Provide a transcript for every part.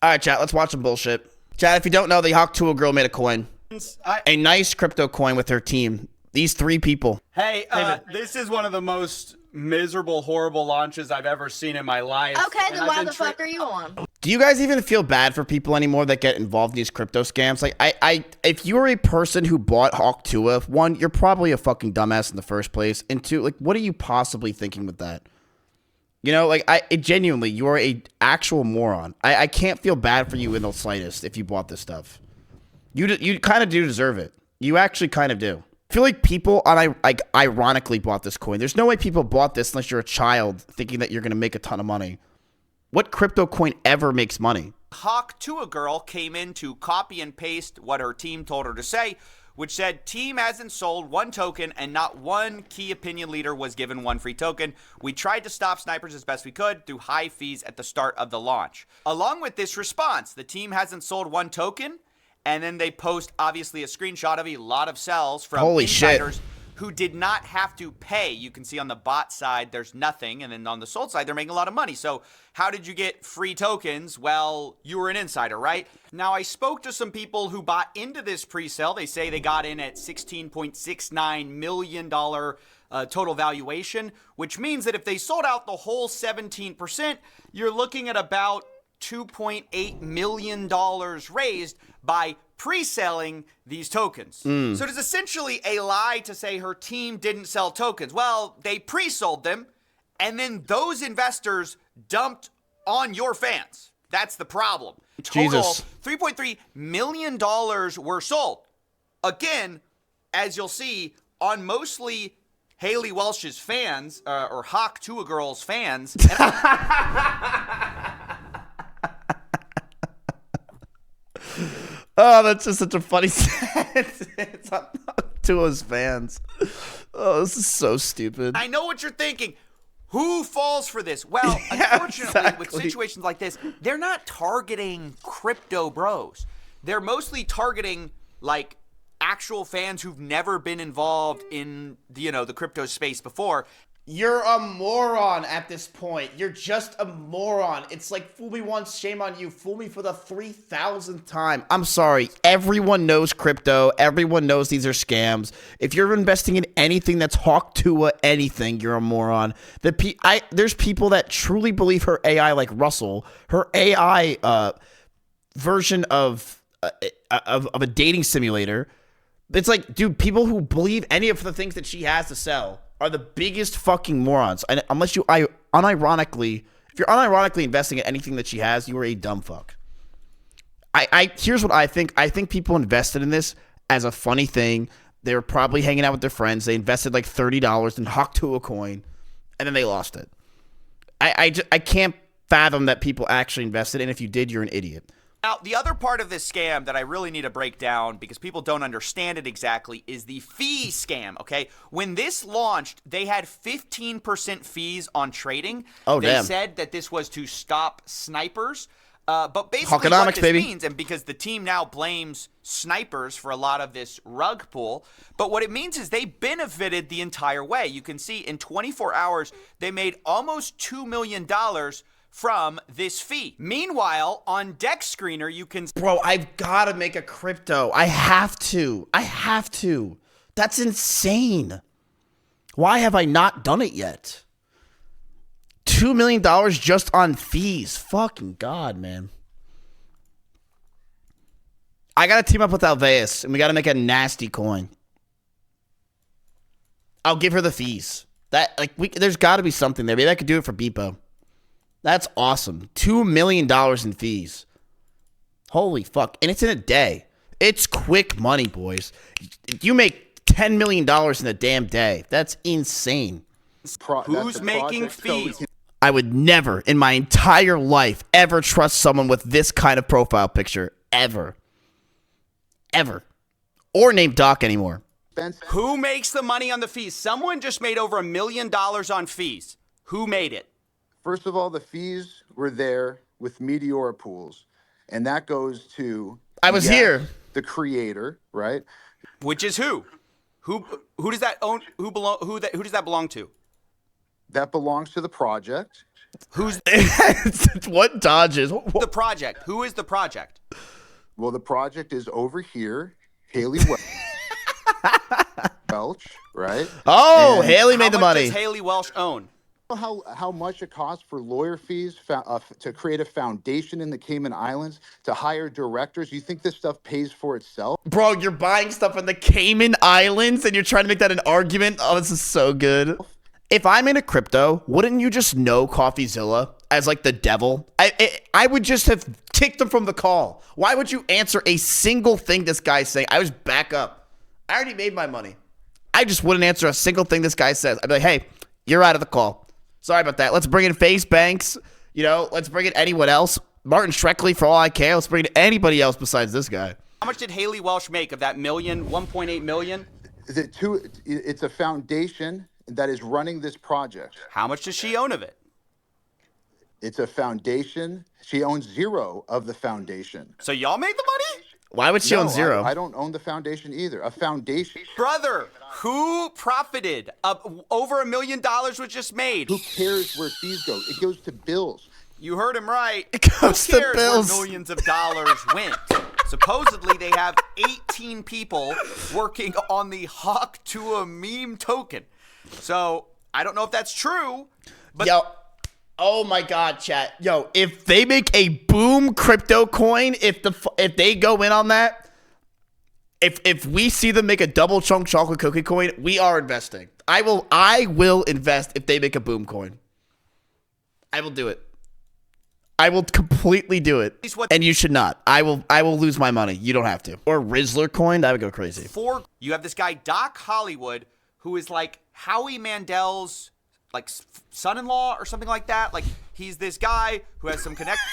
All right, chat, let's watch some bullshit. Chat, if you don't know, the Hawk Tuah girl made a coin. A nice crypto coin with her team. These 3 people. Hey, this is one of the most miserable, horrible launches I've ever seen in my life. Okay, then why the fuck are you on? Do you guys even feel bad for people anymore that get involved in these crypto scams? Like, if you're a person who bought Hawk Tuah, 1, you're probably a fucking dumbass in the first place, and 2, like, what are you possibly thinking with that? You know, like, genuinely, you're a actual moron. I can't feel bad for you in the slightest if you bought this stuff. You kind of do deserve it. You actually kind of do. I feel like people ironically bought this coin. There's no way people bought this unless you're a child thinking that you're going to make a ton of money. What crypto coin ever makes money? Hawk Tuah girl came in to copy and paste what her team told her to say, which said, team hasn't sold 1 token and not 1 key opinion leader was given 1 free token. We tried to stop snipers as best we could through high fees at the start of the launch. Along with this response, the team hasn't sold 1 token, and then they post, obviously, a screenshot of a lot of sells from insiders who did not have to pay. You can see on the bot side, there's nothing. And then on the sold side, they're making a lot of money. So how did you get free tokens? Well, you were an insider, right? Now, I spoke to some people who bought into this pre-sale. They say they got in at $16.69 million total valuation, which means that if they sold out the whole 17%, you're looking at about $2.8 million raised by pre-selling these tokens. So it is essentially a lie to say her team didn't sell tokens. Well, they pre-sold them, and then those investors dumped on your fans. That's the problem. Total, $3.3 million were sold. Again, as you'll see, on mostly Haliey Welch's fans, or Hawk Tuah girl's fans. Oh, that's just such a funny sentence. It's on Tuah's fans. Oh, this is so stupid. I know what you're thinking. Who falls for this? Well, unfortunately, with situations like this, they're not targeting crypto bros. They're mostly targeting, like, actual fans who've never been involved in, the crypto space before. You're a moron at this point. You're just a moron. It's like, fool me once, shame on you. Fool me for the 3,000th time. I'm sorry. Everyone knows crypto. Everyone knows these are scams. If you're investing in anything that's Hawk Tuah anything, you're a moron. There's people that truly believe her AI, like Russell, her AI version of a dating simulator. It's like, dude, people who believe any of the things that she has to sell are the biggest fucking morons. And unless you if you're unironically investing in anything that she has, you are a dumb fuck. Here's what I think. I think people invested in this as a funny thing. They were probably hanging out with their friends. They invested like $30 in Hawk Tuah coin, and then they lost it. I can't fathom that people actually invested, and if you did, you're an idiot. Now, the other part of this scam that I really need to break down because people don't understand it exactly is the fee scam, okay? When this launched, they had 15% fees on trading. Oh, they damn. said that this was to stop snipers. But basically what this means, and because the team now blames snipers for a lot of this rug pull, but what it means is they benefited the entire way. You can see in 24 hours, they made almost $2 million from this fee. Meanwhile, on Deck Screener, you can... Bro, I've got to make a crypto. I have to. That's insane. Why have I not done it yet? $2 million just on fees. Fucking God, man. I got to team up with Alveus, and we got to make a nasty coin. I'll give her the fees. There's got to be something there. Maybe I could do it for Beepo. That's awesome. $2 million in fees. Holy fuck. And it's in a day. It's quick money, boys. You make $10 million in a damn day. That's insane. Who's making fees? I would never in my entire life ever trust someone with this kind of profile picture. Ever. Or named Doc anymore. Who makes the money on the fees? Someone just made over $1 million on fees. Who made it? First of all, the fees were there with Meteora pools, and that goes to here. The creator, right? Which is who? Who does that own? Who does that belong to? That belongs to the project. Who's What Dodges? the project? Who is the project? Well, the project is over here, Haliey Welch, right? Oh, And Haliey made the How much money. does Haliey Welch own? How much it costs for lawyer fees to create a foundation in the Cayman Islands, to hire directors? You think this stuff pays for itself? Bro, you're buying stuff in the Cayman Islands and you're trying to make that an argument? Oh, this is so good. If I'm into crypto, wouldn't you just know Coffeezilla as like the devil? I would just have kicked him from the call. Why would you answer a single thing this guy's saying? I was back up. I already made my money. I just wouldn't answer a single thing this guy says. I'd be like, hey, you're out of the call. Sorry about that. Let's bring in Face Banks. Let's bring in anyone else. Martin Shkreli, for all I care. Let's bring in anybody else besides this guy. How much did Haliey Welch make of that million, 1.8 million? It's a foundation that is running this project. How much does she own of it? It's a foundation. She owns zero of the foundation. So y'all made the money? Why would she own zero? I don't own the foundation either. A foundation. Brother, who profited? Over $1 million was just made. Who cares where fees go? It goes to bills. You heard him right. It goes Who to cares bills. where millions of dollars went? Supposedly, they have 18 people working on the Hawk Tuah meme token. So, I don't know if that's true, but Yo, oh my God, chat. Yo, if they make a boom crypto coin, if they go in on that, if we see them make a double chunk chocolate cookie coin, we are investing. I will invest if they make a boom coin. I will do it. I will completely do it. And you should not. I will lose my money. You don't have to. Or Rizzler coin, that would go crazy. you have this guy, Doc Hollywood, who is like Howie Mandel's like son-in-law or something like that. Like, he's this guy who has some connection.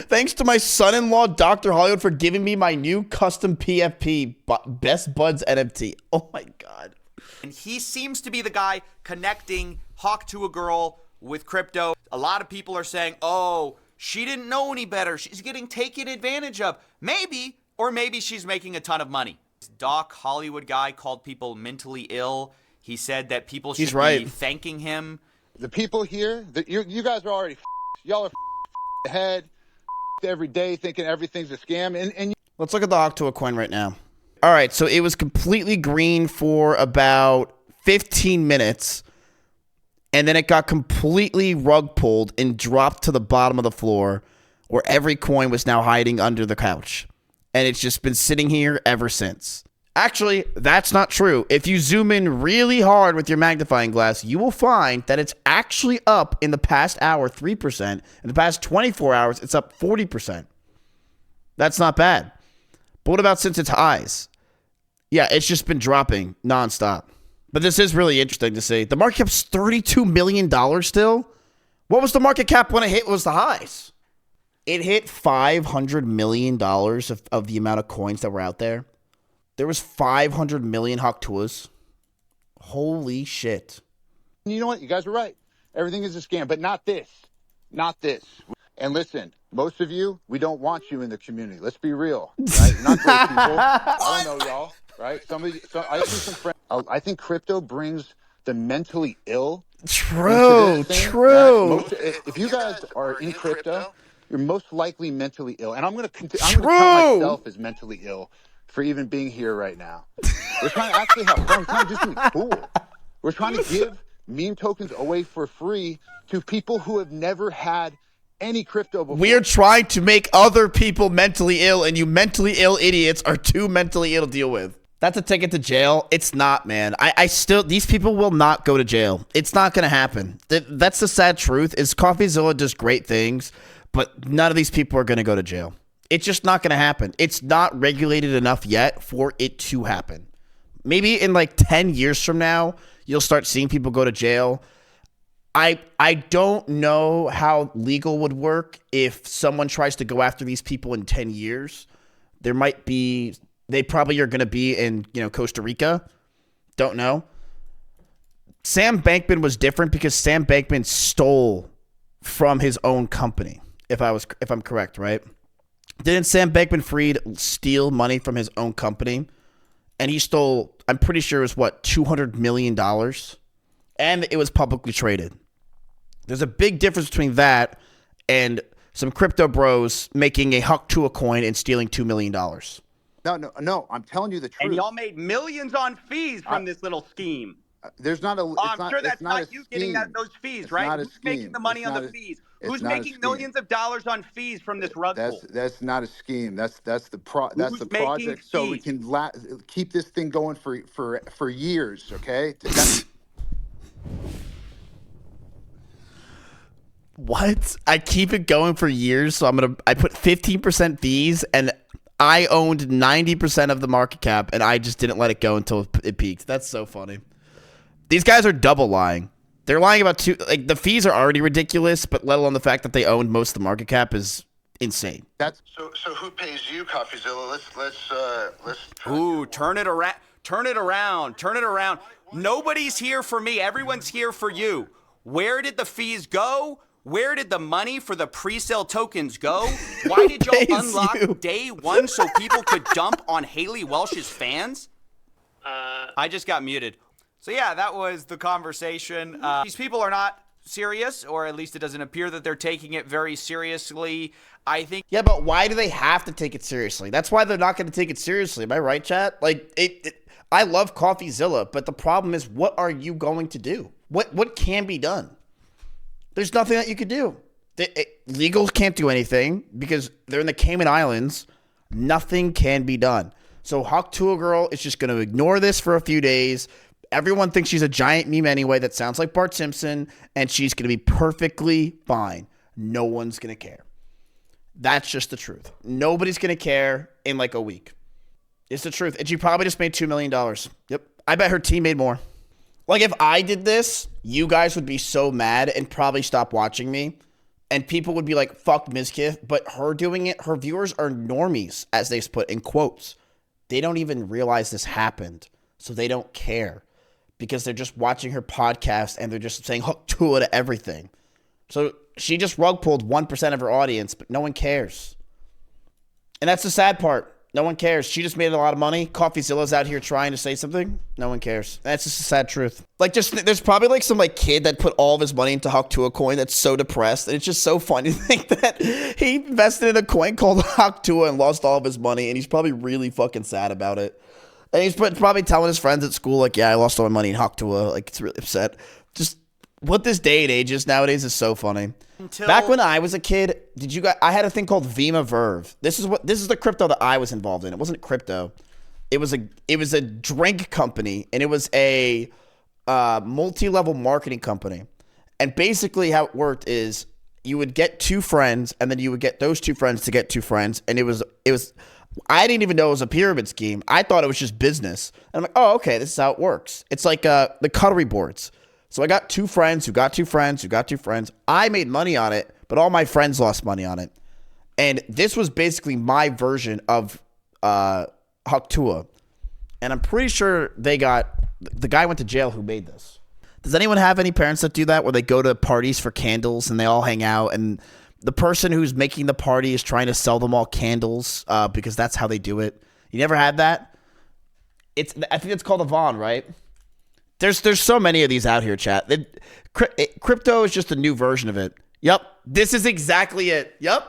Thanks to my son-in-law, Dr. Hollywood, for giving me my new custom PFP Best Buds NFT. Oh my God. And he seems to be the guy connecting Hawk Tuah girl with crypto. A lot of people are saying, oh, she didn't know any better. She's getting taken advantage of. Maybe, or maybe she's making a ton of money. Doc Hollywood guy called people mentally ill. He said that people should be thanking him. The people here, you guys are already y'all are ahead every day thinking everything's a scam. And Let's look at the Hawk Tuah coin right now. All right, so it was completely green for about 15 minutes, and then it got completely rug pulled and dropped to the bottom of the floor, where every coin was now hiding under the couch. And it's just been sitting here ever since. Actually, that's not true. If you zoom in really hard with your magnifying glass, you will find that it's actually up in the past hour 3%. In the past 24 hours, it's up 40%. That's not bad. But what about since its highs? Yeah, it's just been dropping nonstop. But this is really interesting to see. The market cap's $32 million still. What was the market cap when it hit was the highs? It hit $500 million of the amount of coins that were out there. There was 500 million Hawk Tuahs. Holy shit. you know what? You guys are right. Everything is a scam, but not this. Not this. And listen, most of you, we don't want you in the community. Let's be real. Right? You're not great people. I don't know y'all. Right? I see some friends. I think crypto brings the mentally ill. True. If you guys are in crypto, you're most likely mentally ill. And I'm going to count myself as mentally ill for even being here right now. We're trying to actually have fun. We're trying to do something cool. We're trying to give meme tokens away for free to people who have never had any crypto before. We're trying to make other people mentally ill, and you mentally ill idiots are too mentally ill to deal with. That's a ticket to jail. It's not, man. These people will not go to jail. It's not going to happen. That's the sad truth is Coffeezilla does great things, but none of these people are going to go to jail. It's just not going to happen. It's not regulated enough yet for it to happen. Maybe in like 10 years from now, you'll start seeing people go to jail. I don't know how legal would work if someone tries to go after these people in 10 years. They probably are going to be in, Costa Rica. Don't know. Sam Bankman was different because Sam Bankman stole from his own company. If I'm correct, right? Didn't Sam Bankman-Fried steal money from his own company? And he stole, I'm pretty sure it was $200 million. And it was publicly traded. There's a big difference between that and some crypto bros making a Hawk Tuah coin and stealing $2 million. No. I'm telling you the truth. And y'all made millions on fees from this little scheme. There's not a. I'm sure that's not you getting those fees, right? Who's making the money on the fees? Who's making millions of dollars on fees from this rug pull? That's not a scheme. That's the project. So we can keep this thing going for years. Okay. What? I keep it going for years, so I put 15% fees, and I owned 90% of the market cap, and I just didn't let it go until it peaked. That's so funny. These guys are double lying. They're lying about the fees are already ridiculous, but let alone the fact that they owned most of the market cap is insane. That's so who pays you, Coffeezilla? Let's Ooh, turn it around. Turn it around. Turn it around. Nobody's here for me. Everyone's here for you. Where did the fees go? Where did the money for the pre-sale tokens go? Why did y'all unlock day one so people could dump on Haliey Welch's fans? I just got muted. So yeah, that was the conversation. These people are not serious, or at least it doesn't appear that they're taking it very seriously. I think. Yeah, but why do they have to take it seriously? That's why they're not going to take it seriously. Am I right, chat? I love Coffeezilla, but the problem is, what are you going to do? What can be done? There's nothing that you could do. Legals can't do anything because they're in the Cayman Islands. Nothing can be done. So Hawk Tuah girl is just going to ignore this for a few days. Everyone thinks she's a giant meme anyway that sounds like Bart Simpson, and she's going to be perfectly fine. No one's going to care. That's just the truth. Nobody's going to care in like a week. It's the truth. And she probably just made $2 million. Yep. I bet her team made more. Like, if I did this, you guys would be so mad and probably stop watching me. And people would be like, fuck Mizkif. But her doing it, her viewers are normies, as they put in quotes. They don't even realize this happened. So they don't care. Because they're just watching her podcast and they're just saying Hawk Tuah to everything. So she just rug pulled 1% of her audience, but no one cares. And that's the sad part. No one cares. She just made a lot of money. Coffeezilla's out here trying to say something. No one cares. That's just a sad truth. Like, there's probably like some like kid that put all of his money into Hawk Tuah coin that's so depressed. And it's just so funny to think that he invested in a coin called Hawk Tuah and lost all of his money. And he's probably really fucking sad about it. And he's probably telling his friends at school, like, yeah, I lost all my money in Hawk Tuah. Like, it's really upset. Just what this day and age is nowadays is so funny. Back when I was a kid, I had a thing called Vima Verve. This is the crypto that I was involved in. It wasn't crypto. It was a drink company, and it was a multi-level marketing company. And basically how it worked is you would get two friends, and then you would get those two friends to get two friends, and it was I didn't even know it was a pyramid scheme. I thought it was just business. And I'm like, oh, okay, this is how it works. It's like the cutlery boards. So I got two friends who got two friends who got two friends. I made money on it, but all my friends lost money on it. And this was basically my version of Hawk Tuah. And I'm pretty sure the guy went to jail who made this. Does anyone have any parents that do that, where they go to parties for candles and they all hang out, and the person who's making the party is trying to sell them all candles because that's how they do it? You never had that? I think it's called a Vaughn, right? There's so many of these out here, chat. Crypto is just a new version of it. Yep. This is exactly it. Yep.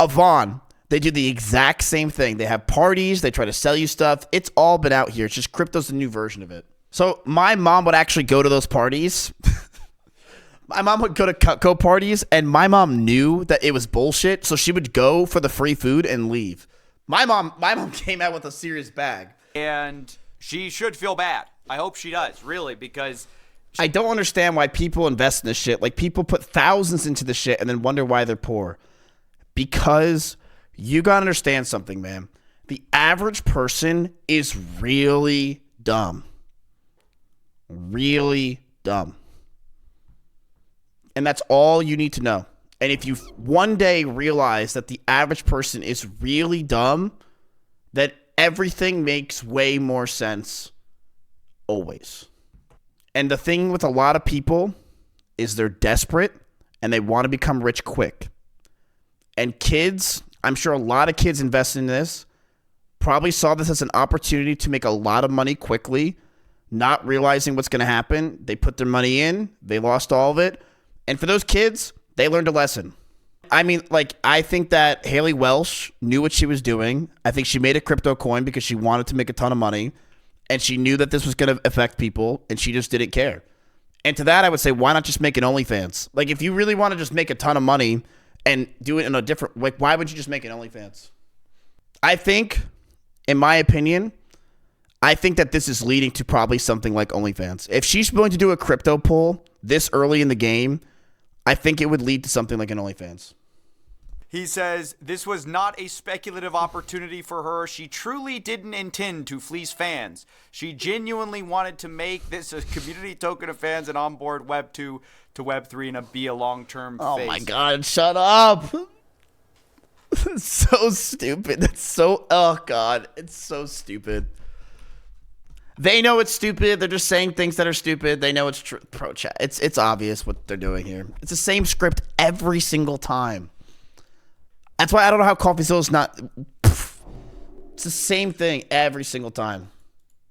Avon. They do the exact same thing. They have parties. They try to sell you stuff. It's all been out here. It's just crypto's a new version of it. So my mom would actually go to those parties. My mom would go to Cutco parties, and my mom knew that it was bullshit, so she would go for the free food and leave. My mom came out with a serious bag. And she should feel bad. I hope she does, really, because I don't understand why people invest in this shit. Like, people put thousands into the shit and then wonder why they're poor. Because you gotta understand something, man. The average person is really dumb. Really dumb. And that's all you need to know. And if you one day realize that the average person is really dumb, that everything makes way more sense. Always. And the thing with a lot of people is they're desperate and they want to become rich quick. And kids, I'm sure a lot of kids invested in this, probably saw this as an opportunity to make a lot of money quickly, not realizing what's going to happen. They put their money in, they lost all of it, And for those kids, they learned a lesson. I mean, like, I think that Haliey Welch knew what she was doing. I think she made a crypto coin because she wanted to make a ton of money, and she knew that this was going to affect people, and she just didn't care. And to that, I would say, why not just make an OnlyFans? Like, if you really want to just make a ton of money and do it in a different, like, why would you just make an OnlyFans? I think, in my opinion, I think that this is leading to probably something like OnlyFans. If she's going to do a crypto pull this early in the game, I think it would lead to something like an OnlyFans. He says, this was not a speculative opportunity for her. She truly didn't intend to fleece fans. She genuinely wanted to make this a community token of fans and onboard Web 2 to Web 3 and be a long-term Oh phase. my God, shut up. It's so stupid. It's so, oh God, it's so stupid. They know it's stupid. They're just saying things that are stupid. They know it's true. Pro chat. It's obvious what they're doing here. It's the same script every single time. That's why I don't know how Coffeezilla's not. It's the same thing every single time.